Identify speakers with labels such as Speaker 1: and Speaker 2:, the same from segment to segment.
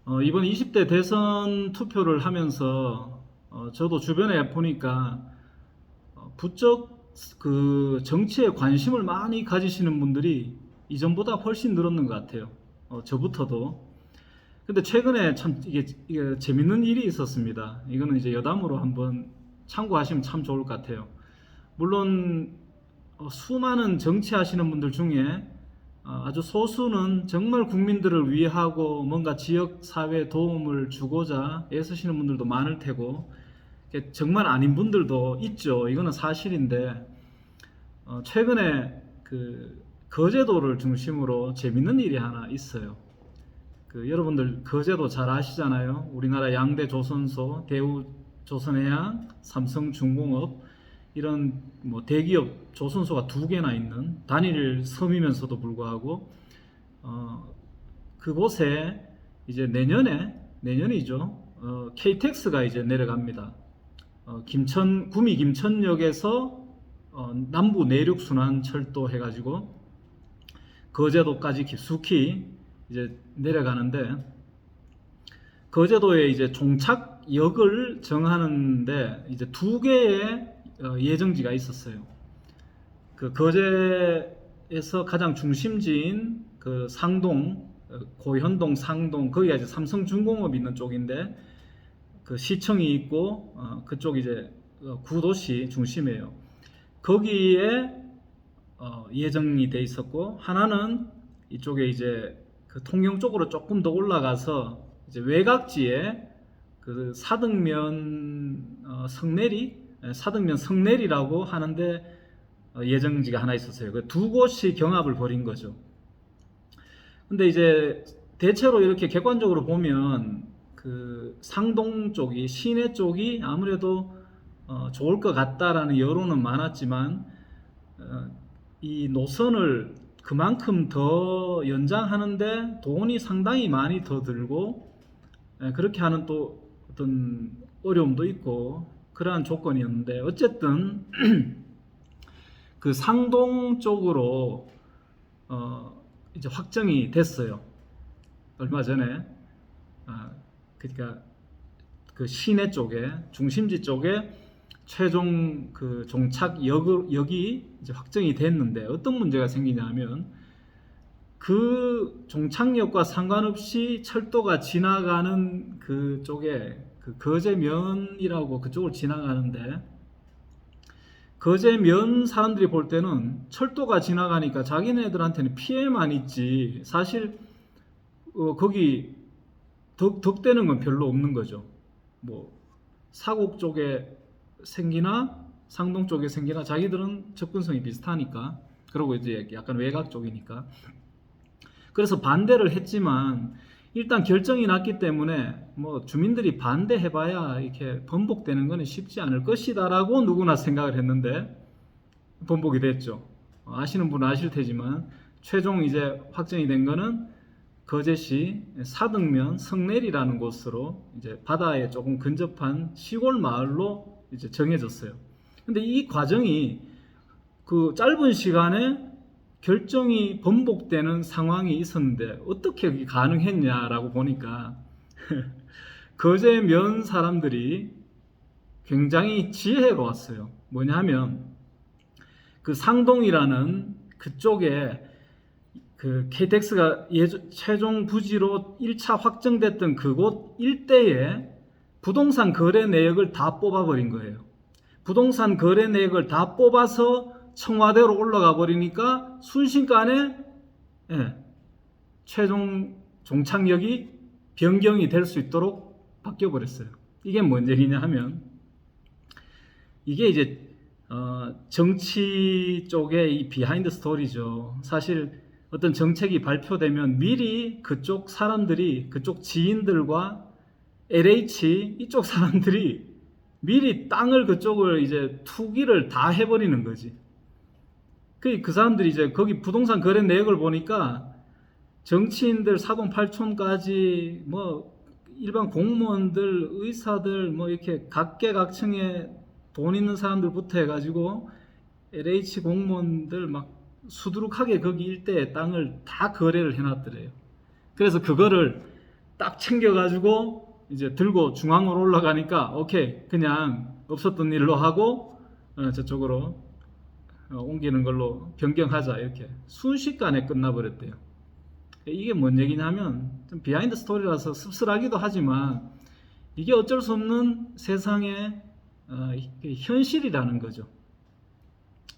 Speaker 1: 이번 20대 대선 투표를 하면서 저도 주변에 보니까 부쩍 그 정치에 관심을 많이 가지시는 분들이 이전보다 훨씬 늘었는 것 같아요. 저부터도. 근데 최근에 참 이게 재밌는 일이 있었습니다. 이거는 이제 여담으로 한번 참고하시면 참 좋을 것 같아요. 물론 수많은 정치하시는 분들 중에 아주 소수는 정말 국민들을 위하고 뭔가 지역 사회에 도움을 주고자 애쓰시는 분들도 많을 테고 정말 아닌 분들도 있죠. 이거는 사실인데 최근에 그 거제도를 중심으로 재밌는 일이 하나 있어요. 여러분들 거제도 잘 아시잖아요. 우리나라 양대 조선소, 대우 조선해양, 삼성중공업 이런 뭐 대기업 조선소가 두 개나 있는 단일 섬이면서도 불구하고 그곳에 이제 내년이죠. KTX가 이제 내려갑니다. 구미 김천역에서 남부 내륙 순환 철도 해가지고 거제도까지 깊숙이 이제 내려가는데 거제도에 이제 종착역을 정하는데 이제 두 개의 예정지가 있었어요. 그 거제에서 가장 중심지인 그 상동, 고현동, 상동 거기가 이제 삼성중공업 있는 쪽인데 그 시청이 있고 그쪽 이제 구도시 중심이에요. 거기에 예정이 돼 있었고 하나는 이쪽에 이제 그 통영 쪽으로 조금 더 올라가서 이제 외곽지에 그 사등면 성내리라고 하는데 예정지가 하나 있었어요. 그 두 곳이 경합을 벌인 거죠. 근데 이제 대체로 이렇게 객관적으로 보면 그 상동 쪽이 시내 쪽이 아무래도 좋을 것 같다라는 여론은 많았지만 이 노선을 그만큼 더 연장하는데 돈이 상당히 많이 더 들고 그렇게 하는 또 어떤 어려움도 있고 그러한 조건이었는데 어쨌든 그 상동 쪽으로 이제 확정이 됐어요. 얼마 전에 그러니까 그 시내 쪽에 중심지 쪽에 최종 그 종착역이 이제 확정이 됐는데 어떤 문제가 생기냐면 그 종착역과 상관없이 철도가 지나가는 그쪽에 그 거제면이라고 그쪽을 지나가는데 거제면 사람들이 볼 때는 철도가 지나가니까 자기네들한테는 피해만 있지 사실 거기 덕되는 건 별로 없는 거죠. 뭐 사곡 쪽에 생기나 상동 쪽에 생기나 자기들은 접근성이 비슷하니까 그리고 이제 약간 외곽 쪽이니까 그래서 반대를 했지만 일단 결정이 났기 때문에 뭐 주민들이 반대해봐야 이렇게 번복되는 것은 쉽지 않을 것이다라고 누구나 생각을 했는데 번복이 됐죠. 아시는 분은 아실 테지만 최종 이제 확정이 된 거는 거제시 사등면 성내리라는 곳으로 이제 바다에 조금 근접한 시골 마을로 이제 정해졌어요. 근데 이 과정이 그 짧은 시간에 결정이 번복되는 상황이 있었는데 어떻게 가능했냐라고 보니까 거제면 사람들이 굉장히 지혜로웠어요. 뭐냐 하면 그 상동이라는 그쪽에 그 KTX가 최종 부지로 1차 확정됐던 그곳 일대에 부동산 거래 내역을 다 뽑아버린 거예요. 부동산 거래 내역을 다 뽑아서 청와대로 올라가 버리니까 순식간에 최종 종착역이 변경이 될 수 있도록 바뀌어 버렸어요. 이게 뭔 얘기냐 하면 이게 이제 정치 쪽의 이 비하인드 스토리죠. 사실 어떤 정책이 발표되면 미리 그쪽 사람들이 그쪽 지인들과 LH 이쪽 사람들이 미리 땅을 그쪽을 이제 투기를 다 해버리는 거지. 그 사람들이 이제 거기 부동산 거래 내역을 보니까 정치인들 사돈팔촌까지 뭐 일반 공무원들, 의사들 뭐 이렇게 각계각층에 돈 있는 사람들부터 해가지고 LH 공무원들 막 수두룩하게 거기 일대에 땅을 다 거래를 해놨더래요. 그래서 그거를 딱 챙겨가지고 이제 들고 중앙으로 올라가니까 오케이 그냥 없었던 일로 하고 저쪽으로 옮기는 걸로 변경하자 이렇게 순식간에 끝나버렸대요. 이게 뭔 얘기냐면 좀 비하인드 스토리라서 씁쓸하기도 하지만 이게 어쩔 수 없는 세상의 현실이라는 거죠.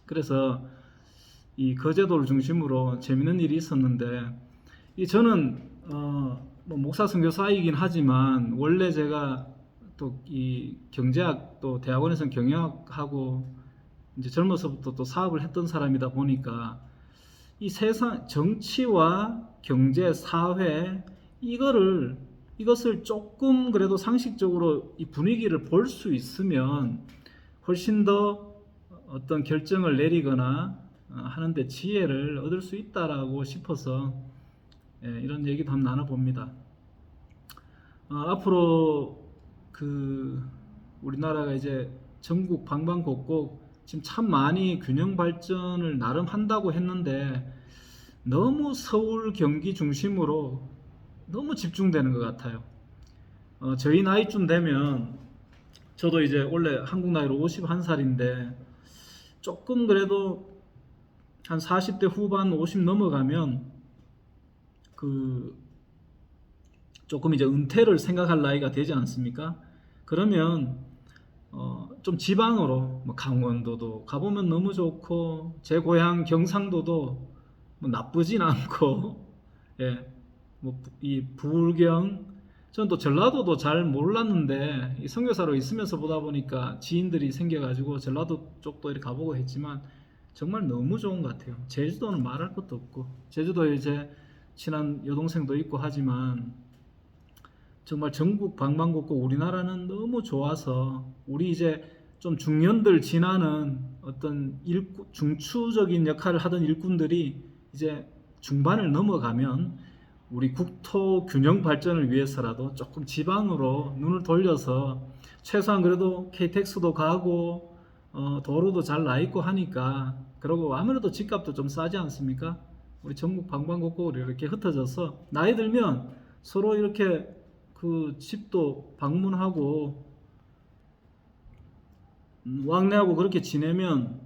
Speaker 1: 그래서 이 거제도를 중심으로 재밌는 일이 있었는데 저는 뭐 목사 선교사이긴 하지만 원래 제가 또 이 경제학 또 대학원에서는 경영학하고 이제 젊어서부터 또 사업을 했던 사람이다 보니까 이 세상 정치와 경제, 사회 이것을 조금 그래도 상식적으로 이 분위기를 볼 수 있으면 훨씬 더 어떤 결정을 내리거나 하는데 지혜를 얻을 수 있다라고 싶어서 이런 얘기도 한번 나눠봅니다. 앞으로 우리나라가 이제 전국 방방곡곡 지금 참 많이 균형 발전을 나름 한다고 했는데 너무 서울, 경기 중심으로 너무 집중되는 것 같아요. 저희 나이쯤 되면 저도 이제 원래 한국 나이로 51살인데 조금 그래도 한 40대 후반 50 넘어가면 조금 이제 은퇴를 생각할 나이가 되지 않습니까? 그러면 좀 지방으로 뭐 강원도도 가보면 너무 좋고 제 고향 경상도도 뭐 나쁘진 않고 예, 뭐 이 부울경 저는 또 전라도도 잘 몰랐는데 이 선교사로 있으면서 보다 보니까 지인들이 생겨가지고 전라도 쪽도 이렇게 가보고 했지만 정말 너무 좋은 것 같아요. 제주도는 말할 것도 없고 제주도에 이제 친한 여동생도 있고 하지만 정말 전국 방방곡곡 우리나라는 너무 좋아서 우리 이제 좀 중년들 지나는 어떤 중추적인 역할을 하던 일꾼들이 이제 중반을 넘어가면 우리 국토 균형 발전을 위해서라도 조금 지방으로 눈을 돌려서 최소한 그래도 KTX도 가고 도로도 잘 나 있고 하니까 그리고 아무래도 집값도 좀 싸지 않습니까? 우리 전국 방방곡곡으로 이렇게 흩어져서 나이 들면 서로 이렇게 그 집도 방문하고 왕래하고 그렇게 지내면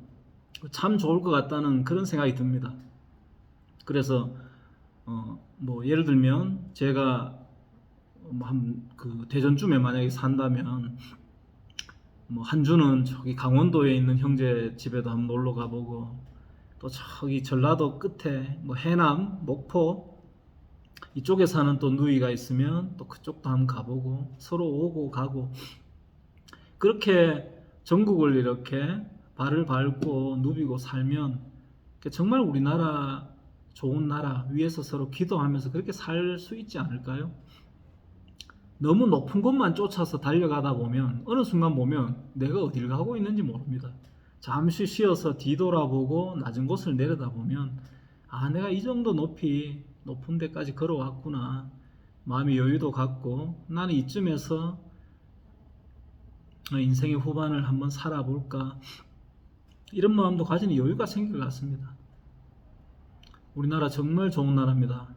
Speaker 1: 참 좋을 것 같다는 그런 생각이 듭니다. 그래서 뭐 예를 들면 제가 대전쯤에 만약에 산다면 뭐 한 주는 저기 강원도에 있는 형제 집에도 한번 놀러 가보고 또 저기 전라도 끝에 뭐 해남, 목포 이쪽에 사는 또 누이가 있으면 또 그쪽도 한번 가보고 서로 오고 가고 그렇게 전국을 이렇게 발을 밟고 누비고 살면 정말 우리나라 좋은 나라 위에서 서로 기도하면서 그렇게 살 수 있지 않을까요? 너무 높은 곳만 쫓아서 달려가다 보면 어느 순간 보면 내가 어딜 가고 있는지 모릅니다. 잠시 쉬어서 뒤돌아보고 낮은 곳을 내려다보면 내가 이 정도 높은 데까지 걸어왔구나. 마음의 여유도 갖고 나는 이쯤에서 인생의 후반을 한번 살아볼까. 이런 마음도 가지는 여유가 생길 것 같습니다. 우리나라 정말 좋은 나라입니다.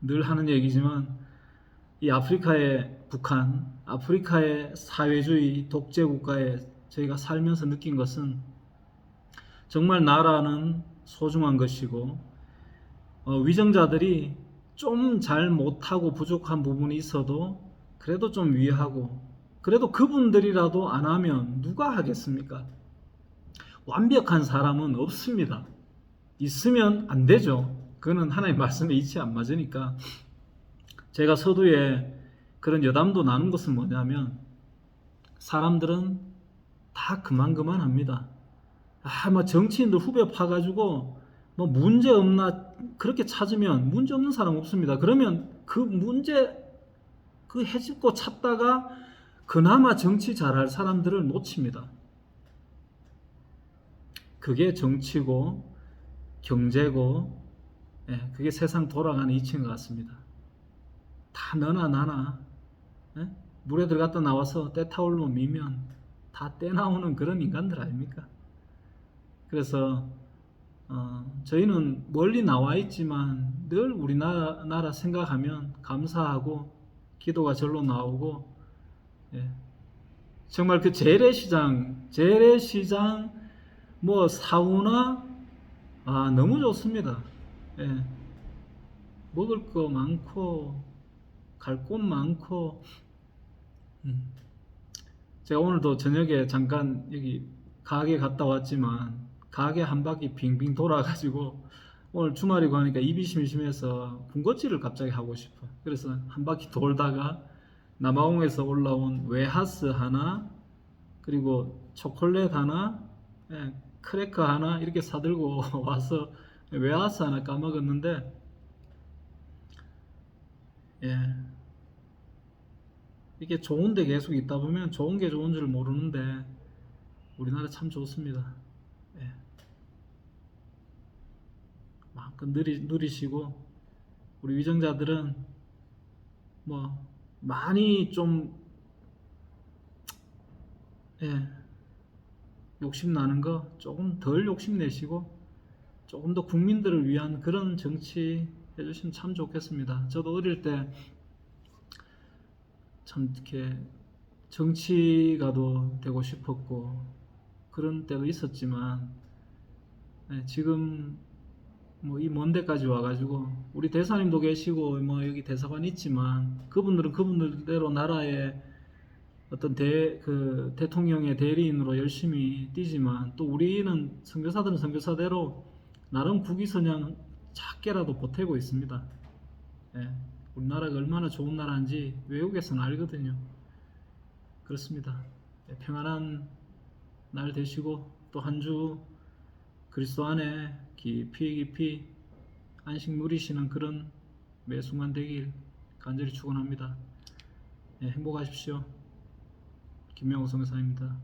Speaker 1: 늘 하는 얘기지만 이 아프리카의 북한, 아프리카의 사회주의 독재 국가에 저희가 살면서 느낀 것은 정말 나라는 소중한 것이고 위정자들이 좀 잘 못하고 부족한 부분이 있어도 그래도 좀 위하고 그래도 그분들이라도 안 하면 누가 하겠습니까? 완벽한 사람은 없습니다. 있으면 안 되죠. 그거는 하나님 말씀에 이치 안 맞으니까 제가 서두에 그런 여담도 나눈 것은 뭐냐면 사람들은 다 그만합니다. 뭐 정치인들 후배 파가지고 뭐 문제 없나 그렇게 찾으면 문제 없는 사람 없습니다. 그러면 그 문제 해집고 찾다가 그나마 정치 잘할 사람들을 놓칩니다. 그게 정치고 경제고 그게 세상 돌아가는 이치인 것 같습니다. 다 너나 나나 물에 들어갔다 나와서 때타올로 미면 다 떼나오는 그런 인간들 아닙니까? 그래서 저희는 멀리 나와 있지만 늘 우리나라 생각하면 감사하고 기도가 절로 나오고, 예. 정말 그 재래시장 뭐 사우나, 너무 좋습니다. 예. 먹을 거 많고 갈 곳 많고. 제가 오늘도 저녁에 잠깐 여기 가게 갔다 왔지만 가게 한 바퀴 빙빙 돌아가지고 오늘 주말이고 하니까 입이 심심해서 군것질을 갑자기 하고 싶어. 그래서 한 바퀴 돌다가 남아공에서 올라온 웨하스 하나, 그리고 초콜릿 하나, 예, 크래커 하나 이렇게 사들고 와서 웨하스 하나 까먹었는데, 예, 이게 좋은데 계속 있다 보면 좋은 게 좋은 줄 모르는데 우리나라 참 좋습니다. 예, 마음껏 누리시고, 우리 위정자들은 뭐 많이 좀, 예, 욕심 나는 거 조금 덜 욕심 내시고 조금 더 국민들을 위한 그런 정치 해주시면 참 좋겠습니다. 저도 어릴 때 참 이렇게 정치가도 되고 싶었고 그런 때도 있었지만, 예, 지금 뭐 이 먼 데까지 와가지고 우리 대사님도 계시고 뭐 여기 대사관 있지만 그분들은 그분들대로 나라의 어떤 대통령의 대리인으로 열심히 뛰지만, 또 우리는 선교사들은 선교사대로 나름 국위선양 작게라도 보태고 있습니다. 예, 우리나라가 얼마나 좋은 나라인지 외국에서는 알거든요. 그렇습니다. 예, 평안한 날 되시고 또 한 주 그리스도 안에 깊이 깊이 안식 누리시는 그런 매 순간 되길 간절히 축원합니다. 예, 행복하십시오. 김명호 선교사입니다.